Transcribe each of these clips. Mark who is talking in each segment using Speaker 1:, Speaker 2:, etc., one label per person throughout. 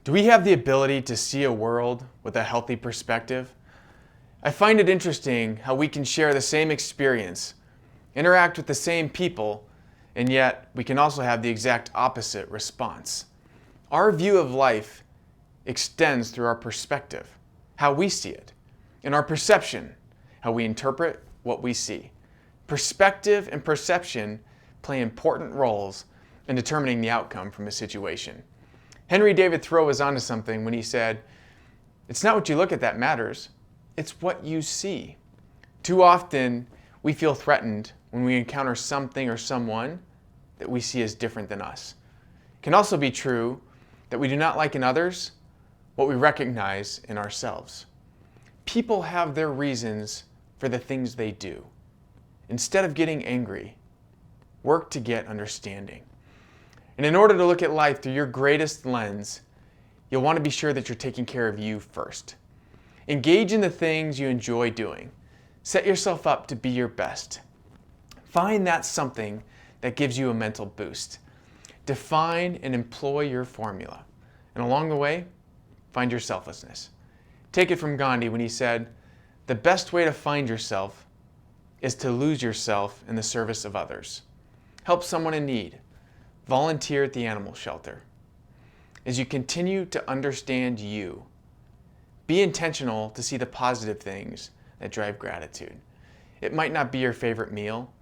Speaker 1: Do we have the ability to see a world with a healthy perspective? I find it interesting how we can share the same experience, interact with the same people, and yet we can also have the exact opposite response. Our view of life extends through our perspective, how we see it, and our perception, how we interpret what we see. Perspective and perception play important roles in determining the outcome from a situation. Henry David Thoreau was onto something when he said, "It's not what you look at that matters, it's what you see." Too often, we feel threatened when we encounter something or someone that we see as different than us. It can also be true that we do not like in others what we recognize in ourselves. People have their reasons for the things they do. Instead of getting angry, work to get understanding. And in order to look at life through your greatest lens, you'll want to be sure that you're taking care of you first. Engage in the things you enjoy doing. Set yourself up to be your best. Find that something that gives you a mental boost. Define and employ your formula. And along the way, find your selflessness. Take it from Gandhi when he said, "The best way to find yourself is to lose yourself in the service of others." Help someone in need. Volunteer at the animal shelter. As you continue to understand you, be intentional to see the positive things that drive gratitude. It might not be your favorite meal,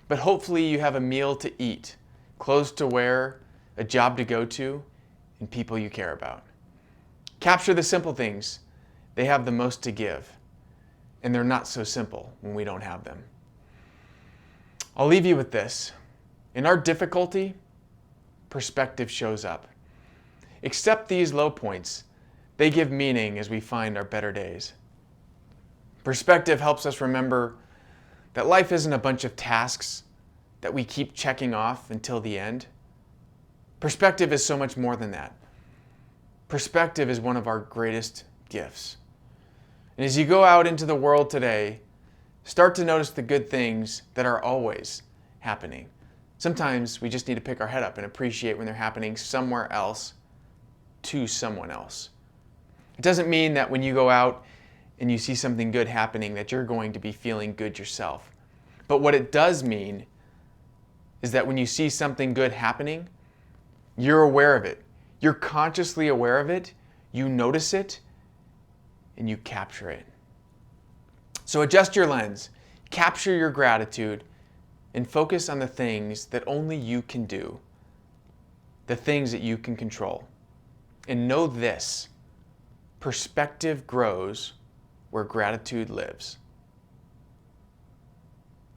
Speaker 1: but hopefully you have a meal to eat, clothes to wear, a job to go to, and people you care about. Capture the simple things. They have the most to give, and they're not so simple when we don't have them. I'll leave you with this. In our difficulty, perspective shows up. Accept these low points. They give meaning as we find our better days. Perspective helps us remember that life isn't a bunch of tasks that we keep checking off until the end. Perspective is so much more than that. Perspective is one of our greatest gifts. And as you go out into the world today, start to notice the good things that are always happening. Sometimes we just need to pick our head up and appreciate when they're happening somewhere else to someone else. It doesn't mean that when you go out and you see something good happening that you're going to be feeling good yourself. But what it does mean is that when you see something good happening, you're aware of it. You're consciously aware of it, you notice it, and you capture it. So adjust your lens, capture your gratitude, and focus on the things that only you can do, the things that you can control. And know this, perspective grows where gratitude lives.